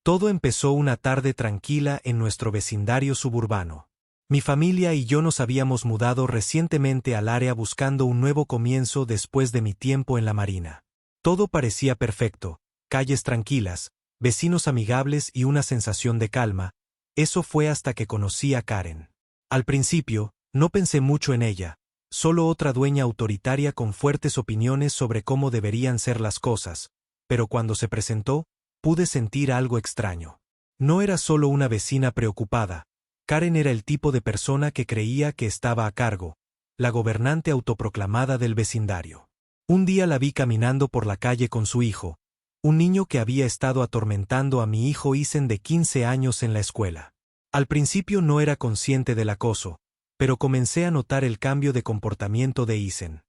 Todo empezó una tarde tranquila en nuestro vecindario suburbano. Mi familia y yo nos habíamos mudado recientemente al área buscando un nuevo comienzo después de mi tiempo en la marina. Todo parecía perfecto, calles tranquilas, vecinos amigables y una sensación de calma. Eso fue hasta que conocí a Karen. Al principio, no pensé mucho en ella, solo otra dueña autoritaria con fuertes opiniones sobre cómo deberían ser las cosas, pero cuando se presentó, pude sentir algo extraño. No era solo una vecina preocupada. Karen era el tipo de persona que creía que estaba a cargo, la gobernante autoproclamada del vecindario. Un día la vi caminando por la calle con su hijo, un niño que había estado atormentando a mi hijo Isen de 15 años en la escuela. Al principio no era consciente del acoso, pero comencé a notar el cambio de comportamiento de Isen.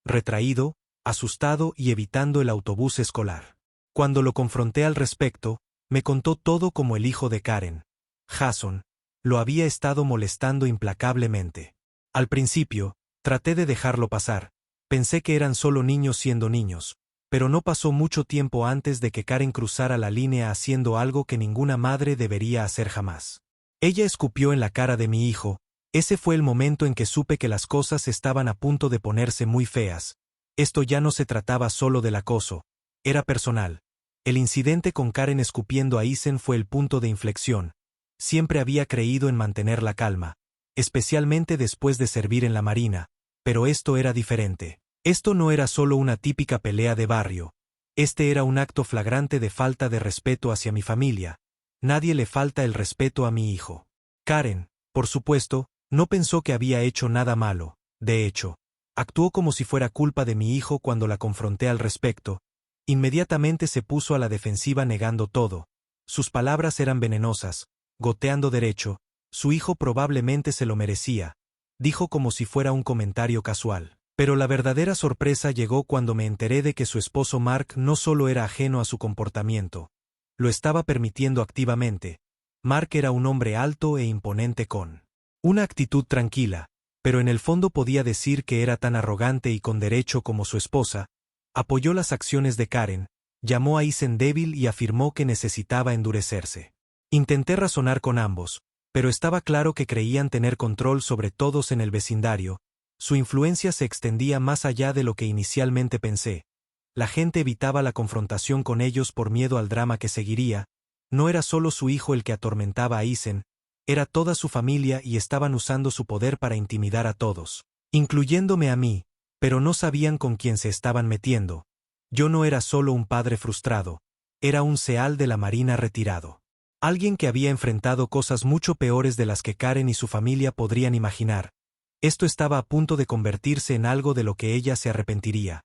Retraído, asustado y evitando el autobús escolar. Cuando lo confronté al respecto, me contó todo como el hijo de Karen, Jason, lo había estado molestando implacablemente. Al principio, traté de dejarlo pasar, pensé que eran solo niños siendo niños, pero no pasó mucho tiempo antes de que Karen cruzara la línea haciendo algo que ninguna madre debería hacer jamás. Ella escupió en la cara de mi hijo. Ese fue el momento en que supe que las cosas estaban a punto de ponerse muy feas. Esto ya no se trataba solo del acoso, era personal. El incidente con Karen escupiendo a Isen fue el punto de inflexión. Siempre había creído en mantener la calma, especialmente después de servir en la marina, pero esto era diferente. Esto no era solo una típica pelea de barrio. Este era un acto flagrante de falta de respeto hacia mi familia. Nadie le falta el respeto a mi hijo. Karen, por supuesto, no pensó que había hecho nada malo. De hecho, actuó como si fuera culpa de mi hijo cuando la confronté al respecto. Inmediatamente se puso a la defensiva negando todo. Sus palabras eran venenosas, goteando derecho. Su hijo probablemente se lo merecía, dijo como si fuera un comentario casual. Pero la verdadera sorpresa llegó cuando me enteré de que su esposo Mark no solo era ajeno a su comportamiento, lo estaba permitiendo activamente. Mark era un hombre alto e imponente con una actitud tranquila, pero en el fondo podía decir que era tan arrogante y con derecho como su esposa. Apoyó las acciones de Karen, llamó a Isen débil y afirmó que necesitaba endurecerse. Intenté razonar con ambos, pero estaba claro que creían tener control sobre todos en el vecindario. Su influencia se extendía más allá de lo que inicialmente pensé. La gente evitaba la confrontación con ellos por miedo al drama que seguiría. No era solo su hijo el que atormentaba a Isen, era toda su familia y estaban usando su poder para intimidar a todos, incluyéndome a mí, pero no sabían con quién se estaban metiendo. Yo no era solo un padre frustrado, era un SEAL de la Marina retirado. Alguien que había enfrentado cosas mucho peores de las que Karen y su familia podrían imaginar. Esto estaba a punto de convertirse en algo de lo que ella se arrepentiría.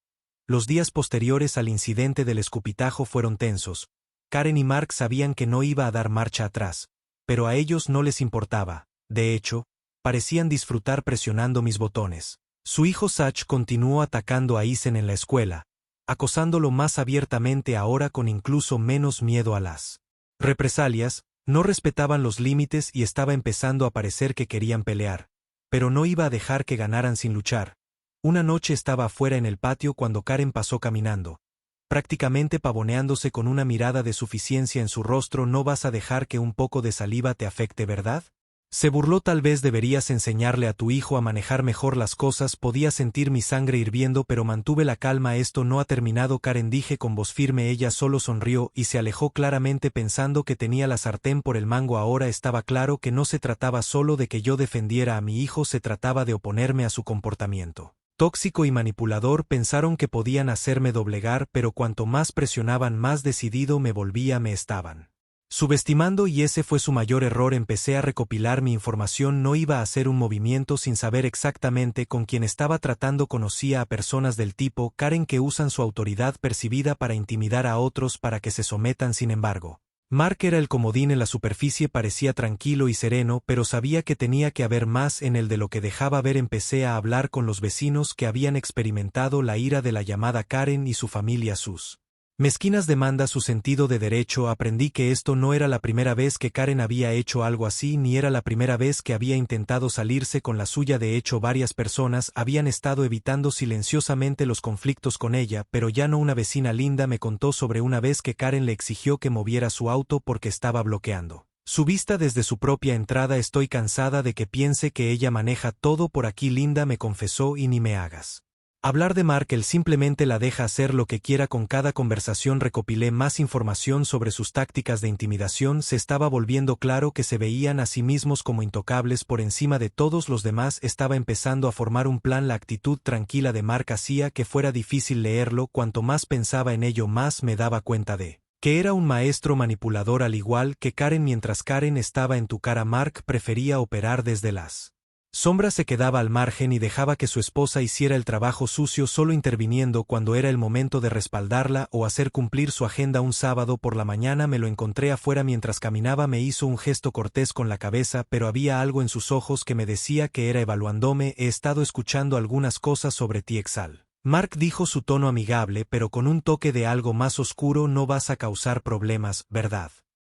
Los días posteriores al incidente del escupitajo fueron tensos. Karen y Mark sabían que no iba a dar marcha atrás, pero a ellos no les importaba. De hecho, parecían disfrutar presionando mis botones. Su hijo Zach continuó atacando a Isen en la escuela, acosándolo más abiertamente ahora con incluso menos miedo a las represalias. No respetaban los límites y estaba empezando a parecer que querían pelear. Pero no iba a dejar que ganaran sin luchar. Una noche estaba afuera en el patio cuando Karen pasó caminando, prácticamente pavoneándose con una mirada de suficiencia en su rostro. ¿No vas a dejar que un poco de saliva te afecte, verdad? Se burló. Tal vez deberías enseñarle a tu hijo a manejar mejor las cosas. Podía sentir mi sangre hirviendo, pero mantuve la calma. Esto no ha terminado, Karen, dije con voz firme. Ella solo sonrió y se alejó claramente pensando que tenía la sartén por el mango. Ahora estaba claro que no se trataba solo de que yo defendiera a mi hijo, se trataba de oponerme a su comportamiento tóxico y manipulador. Pensaron que podían hacerme doblegar, pero cuanto más presionaban, más decidido me volvía. Me estaban subestimando y ese fue su mayor error. Empecé a recopilar mi información. No iba a hacer un movimiento sin saber exactamente con quién estaba tratando. Conocía a personas del tipo Karen que usan su autoridad percibida para intimidar a otros para que se sometan. Sin embargo, Mark era el comodín en la superficie. Parecía tranquilo y sereno, pero sabía que tenía que haber más en él de lo que dejaba ver. Empecé a hablar con los vecinos que habían experimentado la ira de la llamada Karen y su familia. Sus Mezquinas demandas su sentido de derecho. Aprendí que esto no era la primera vez que Karen había hecho algo así, ni era la primera vez que había intentado salirse con la suya. De hecho, varias personas habían estado evitando silenciosamente los conflictos con ella, pero ya no. Una vecina linda me contó sobre una vez que Karen le exigió que moviera su auto porque estaba bloqueando su vista desde su propia entrada. Estoy cansada de que piense que ella maneja todo por aquí, Linda me confesó, y ni me hagas hablar de Mark, él simplemente la deja hacer lo que quiera. Con cada conversación recopilé más información sobre sus tácticas de intimidación. Se estaba volviendo claro que se veían a sí mismos como intocables por encima de todos los demás. Estaba empezando a formar un plan. La actitud tranquila de Mark hacía que fuera difícil leerlo. Cuanto más pensaba en ello, más me daba cuenta de que era un maestro manipulador, al igual que Karen. Mientras Karen estaba en tu cara, Mark prefería operar desde las sombras. Se quedaba al margen y dejaba que su esposa hiciera el trabajo sucio, solo interviniendo cuando era el momento de respaldarla o hacer cumplir su agenda. Un sábado por la mañana me lo encontré afuera mientras caminaba. Me hizo un gesto cortés con la cabeza, pero había algo en sus ojos que me decía que era evaluándome. He estado escuchando algunas cosas sobre ti, Exal. Mark dijo, su tono amigable pero con un toque de algo más oscuro. No vas a causar problemas, ¿verdad?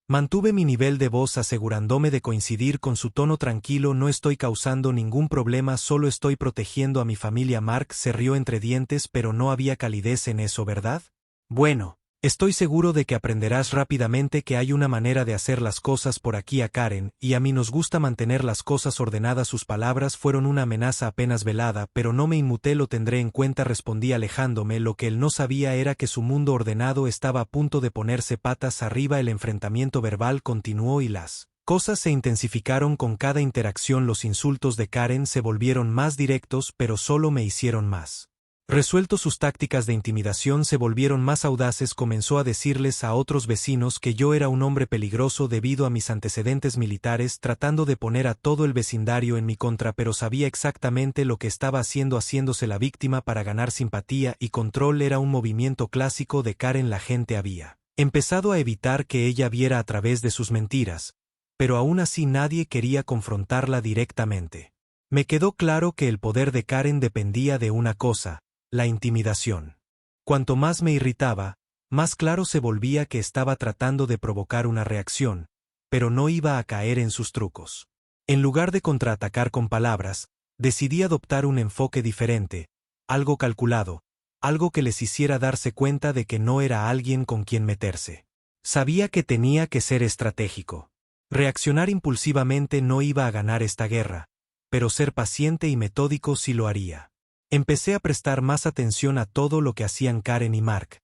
Mantuve mi nivel de voz asegurándome de coincidir con su tono tranquilo. No estoy causando ningún problema, solo estoy protegiendo a mi familia. Mark se rió entre dientes, pero no había calidez en eso, ¿verdad? Bueno, estoy seguro de que aprenderás rápidamente que hay una manera de hacer las cosas por aquí. A Karen y a mí nos gusta mantener las cosas ordenadas. Sus palabras fueron una amenaza apenas velada, pero no me inmuté. Lo tendré en cuenta, respondí alejándome. Lo que él no sabía era que su mundo ordenado estaba a punto de ponerse patas arriba. El enfrentamiento verbal continuó y las cosas se intensificaron con cada interacción. Los insultos de Karen se volvieron más directos, pero solo me hicieron más resuelto. Sus tácticas de intimidación se volvieron más audaces. Comenzó a decirles a otros vecinos que yo era un hombre peligroso debido a mis antecedentes militares, tratando de poner a todo el vecindario en mi contra, pero sabía exactamente lo que estaba haciendo, haciéndose la víctima para ganar simpatía y control. Era un movimiento clásico de Karen. La gente había empezado a evitar que ella viera a través de sus mentiras, pero aún así nadie quería confrontarla directamente. Me quedó claro que el poder de Karen dependía de una cosa: la intimidación. Cuanto más me irritaba, más claro se volvía que estaba tratando de provocar una reacción, pero no iba a caer en sus trucos. En lugar de contraatacar con palabras, decidí adoptar un enfoque diferente, algo calculado, algo que les hiciera darse cuenta de que no era alguien con quien meterse. Sabía que tenía que ser estratégico. Reaccionar impulsivamente no iba a ganar esta guerra, pero ser paciente y metódico sí lo haría. Empecé a prestar más atención a todo lo que hacían Karen y Mark,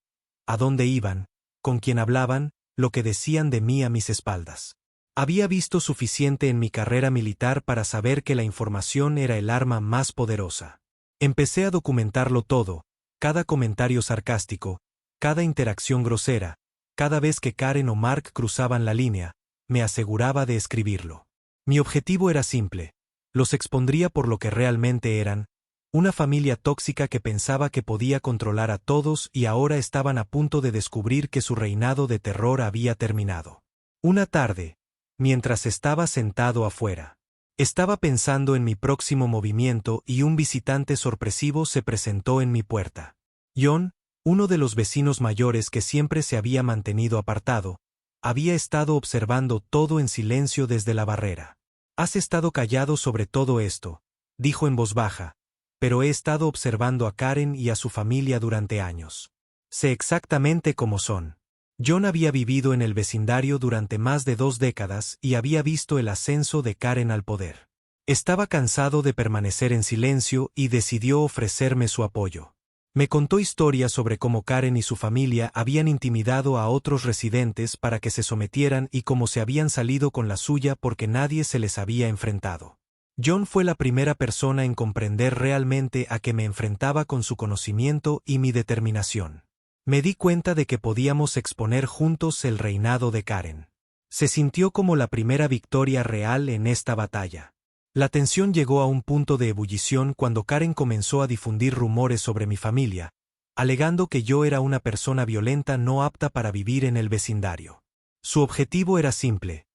a dónde iban, con quién hablaban, lo que decían de mí a mis espaldas. Había visto suficiente en mi carrera militar para saber que la información era el arma más poderosa. Empecé a documentarlo todo, cada comentario sarcástico, cada interacción grosera, cada vez que Karen o Mark cruzaban la línea, me aseguraba de escribirlo. Mi objetivo era simple: los expondría por lo que realmente eran, una familia tóxica que pensaba que podía controlar a todos, y ahora estaban a punto de descubrir que su reinado de terror había terminado. Una tarde, mientras estaba sentado afuera, estaba pensando en mi próximo movimiento y un visitante sorpresivo se presentó en mi puerta. John, uno de los vecinos mayores que siempre se había mantenido apartado, había estado observando todo en silencio desde la barrera. «Has estado callado sobre todo esto», dijo en voz baja, «pero he estado observando a Karen y a su familia durante años. Sé exactamente cómo son». John había vivido en el vecindario durante más de 2 décadas y había visto el ascenso de Karen al poder. Estaba cansado de permanecer en silencio y decidió ofrecerme su apoyo. Me contó historias sobre cómo Karen y su familia habían intimidado a otros residentes para que se sometieran y cómo se habían salido con la suya porque nadie se les había enfrentado. John fue la primera persona en comprender realmente a qué me enfrentaba con su conocimiento y mi determinación. Me di cuenta de que podíamos exponer juntos el reinado de Karen. Se sintió como la primera victoria real en esta batalla. La tensión llegó a un punto de ebullición cuando Karen comenzó a difundir rumores sobre mi familia, alegando que yo era una persona violenta no apta para vivir en el vecindario. Su objetivo era simple: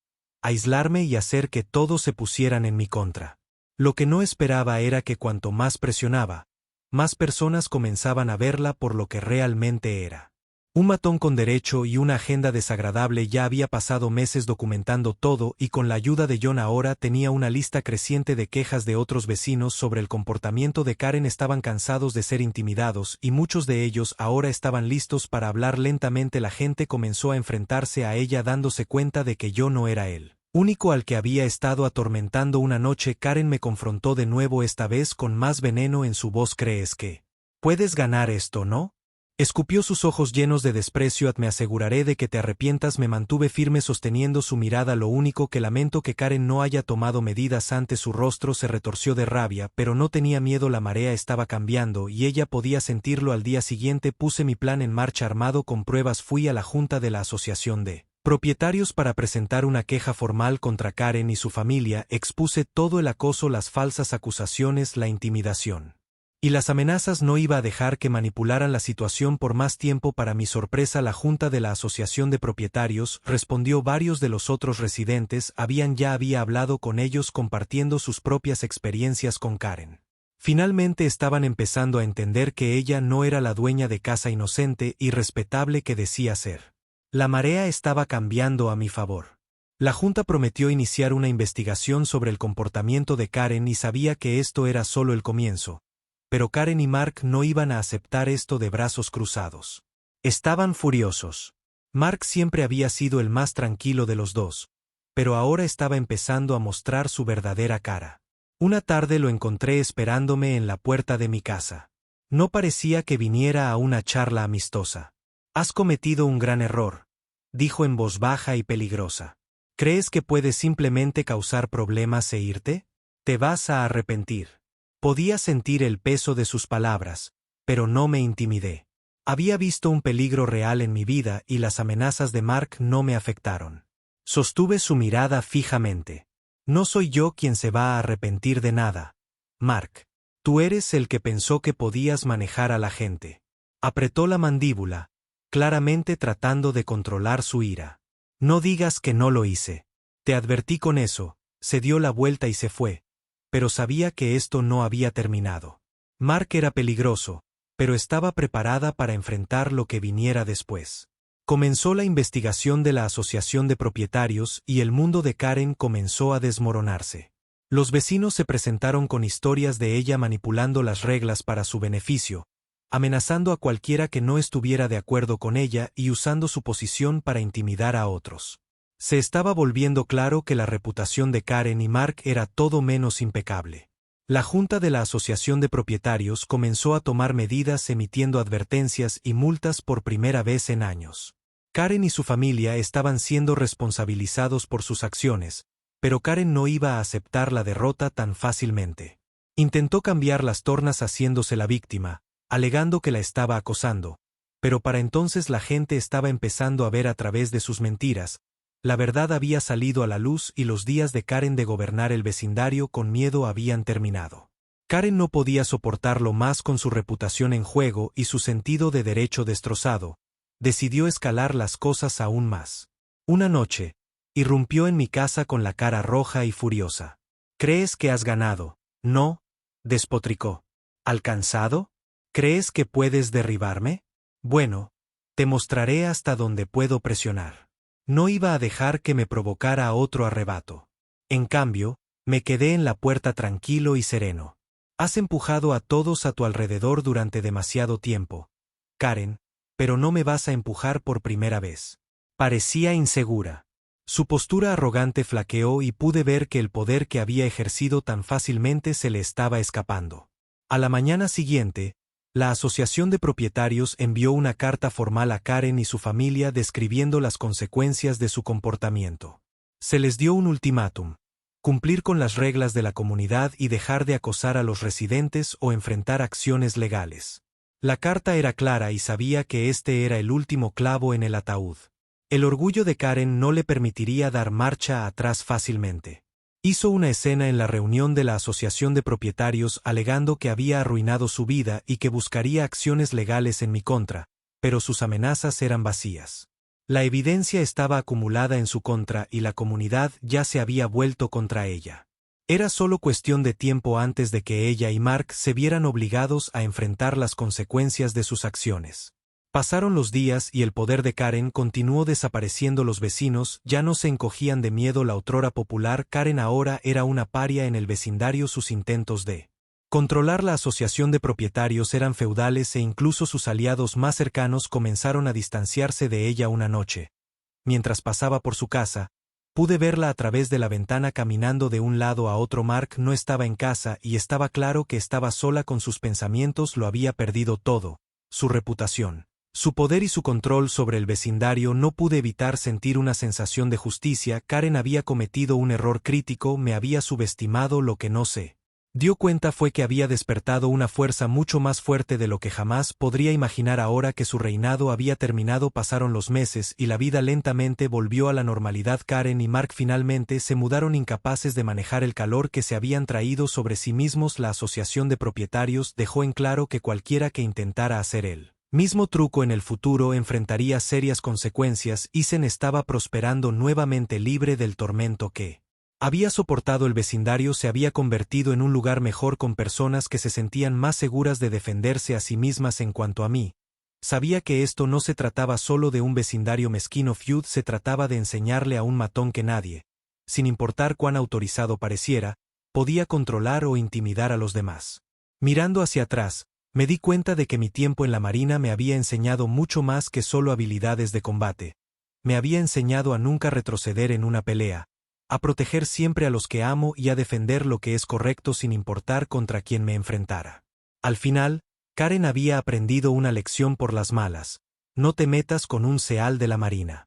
aislarme y hacer que todos se pusieran en mi contra. Lo que no esperaba era que cuanto más presionaba, más personas comenzaban a verla por lo que realmente era: Un matón con derecho y una agenda desagradable ya había pasado meses documentando todo y con la ayuda de John ahora tenía una lista creciente de quejas de otros vecinos sobre el comportamiento de Karen. Estaban cansados de ser intimidados y muchos de ellos ahora estaban listos para hablar lentamente. La gente comenzó a enfrentarse a ella dándose cuenta de que yo no era el único al que había estado atormentando. Una noche Karen me confrontó de nuevo, esta vez con más veneno en su voz. ¿Crees que puedes ganar esto, no? Escupió, sus ojos llenos de desprecio. Me aseguraré de que te arrepientas. Me mantuve firme sosteniendo su mirada. Lo único que lamento que Karen no haya tomado medidas antes. Su rostro se retorció de rabia, pero no tenía miedo. La marea estaba cambiando y ella podía sentirlo. Al día siguiente puse mi plan en marcha. Armado con pruebas fui a la junta de la asociación de propietarios para presentar una queja formal contra Karen y su familia. Expuse todo el acoso, las falsas acusaciones, la intimidación y las amenazas. No iba a dejar que manipularan la situación por más tiempo. Para mi sorpresa, la junta de la asociación de propietarios respondió. Varios de los otros residentes había hablado con ellos, compartiendo sus propias experiencias con Karen. Finalmente estaban empezando a entender que ella no era la dueña de casa inocente y respetable que decía ser. La marea estaba cambiando a mi favor. La junta prometió iniciar una investigación sobre el comportamiento de Karen y sabía que esto era solo el comienzo. Pero Karen y Mark no iban a aceptar esto de brazos cruzados. Estaban furiosos. Mark siempre había sido el más tranquilo de los dos, pero ahora estaba empezando a mostrar su verdadera cara. Una tarde lo encontré esperándome en la puerta de mi casa. No parecía que viniera a una charla amistosa. «Has cometido un gran error», dijo en voz baja y peligrosa. «¿Crees que puedes simplemente causar problemas e irte? Te vas a arrepentir». Podía sentir el peso de sus palabras, pero no me intimidé. Había visto un peligro real en mi vida y las amenazas de Mark no me afectaron. Sostuve su mirada fijamente. «No soy yo quien se va a arrepentir de nada, Mark. Tú eres el que pensó que podías manejar a la gente». Apretó la mandíbula, claramente tratando de controlar su ira. «No digas que no lo hice. Te advertí con eso». Se dio la vuelta y se fue. Pero sabía que esto no había terminado. Mark era peligroso, pero estaba preparada para enfrentar lo que viniera después. Comenzó la investigación de la asociación de propietarios y el mundo de Karen comenzó a desmoronarse. Los vecinos se presentaron con historias de ella manipulando las reglas para su beneficio, amenazando a cualquiera que no estuviera de acuerdo con ella y usando su posición para intimidar a otros. Se estaba volviendo claro que la reputación de Karen y Mark era todo menos impecable. La junta de la asociación de propietarios comenzó a tomar medidas, emitiendo advertencias y multas por primera vez en años. Karen y su familia estaban siendo responsabilizados por sus acciones, pero Karen no iba a aceptar la derrota tan fácilmente. Intentó cambiar las tornas haciéndose la víctima, alegando que la estaba acosando, pero para entonces la gente estaba empezando a ver a través de sus mentiras. La verdad había salido a la luz y los días de Karen de gobernar el vecindario con miedo habían terminado. Karen no podía soportarlo más con su reputación en juego y su sentido de derecho destrozado. Decidió escalar las cosas aún más. Una noche, irrumpió en mi casa con la cara roja y furiosa. «¿Crees que has ganado? No», despotricó. «¿Alcanzado? ¿Crees que puedes derribarme? Bueno, te mostraré hasta dónde puedo presionar». No iba a dejar que me provocara otro arrebato. En cambio, me quedé en la puerta tranquilo y sereno. «Has empujado a todos a tu alrededor durante demasiado tiempo, Karen, pero no me vas a empujar por primera vez». Parecía insegura. Su postura arrogante flaqueó y pude ver que el poder que había ejercido tan fácilmente se le estaba escapando. A la mañana siguiente, la asociación de propietarios envió una carta formal a Karen y su familia describiendo las consecuencias de su comportamiento. Se les dio un ultimátum: cumplir con las reglas de la comunidad y dejar de acosar a los residentes o enfrentar acciones legales. La carta era clara y sabía que este era el último clavo en el ataúd. El orgullo de Karen no le permitiría dar marcha atrás fácilmente. Hizo una escena en la reunión de la asociación de propietarios alegando que había arruinado su vida y que buscaría acciones legales en mi contra, pero sus amenazas eran vacías. La evidencia estaba acumulada en su contra y la comunidad ya se había vuelto contra ella. Era solo cuestión de tiempo antes de que ella y Mark se vieran obligados a enfrentar las consecuencias de sus acciones. Pasaron los días y el poder de Karen continuó desapareciendo. Los vecinos ya no se encogían de miedo. La otrora popular Karen ahora era una paria en el vecindario. Sus intentos de controlar la asociación de propietarios eran feudales e incluso sus aliados más cercanos comenzaron a distanciarse de ella. Una noche, mientras pasaba por su casa, pude verla a través de la ventana caminando de un lado a otro. Mark no estaba en casa y estaba claro que estaba sola con sus pensamientos. Lo había perdido todo, su reputación, su poder y su control sobre el vecindario. No pude evitar sentir una sensación de justicia. Karen había cometido un error crítico, me había subestimado. Lo que no se dio cuenta fue que había despertado una fuerza mucho más fuerte de lo que jamás podría imaginar. Ahora que su reinado había terminado, pasaron los meses y la vida lentamente volvió a la normalidad. Karen y Mark finalmente se mudaron, incapaces de manejar el calor que se habían traído sobre sí mismos. La asociación de propietarios dejó en claro que cualquiera que intentara hacer el mismo truco en el futuro enfrentaría serias consecuencias. Isen estaba prosperando nuevamente, libre del tormento que había soportado. El vecindario se había convertido en un lugar mejor, con personas que se sentían más seguras de defenderse a sí mismas. En cuanto a mí, sabía que esto no se trataba solo de un vecindario mezquino. Feud se trataba de enseñarle a un matón que nadie, sin importar cuán autorizado pareciera, podía controlar o intimidar a los demás. Mirando hacia atrás, me di cuenta de que mi tiempo en la Marina me había enseñado mucho más que solo habilidades de combate. Me había enseñado a nunca retroceder en una pelea, a proteger siempre a los que amo y a defender lo que es correcto sin importar contra quién me enfrentara. Al final, Karen había aprendido una lección por las malas: no te metas con un seal de la Marina.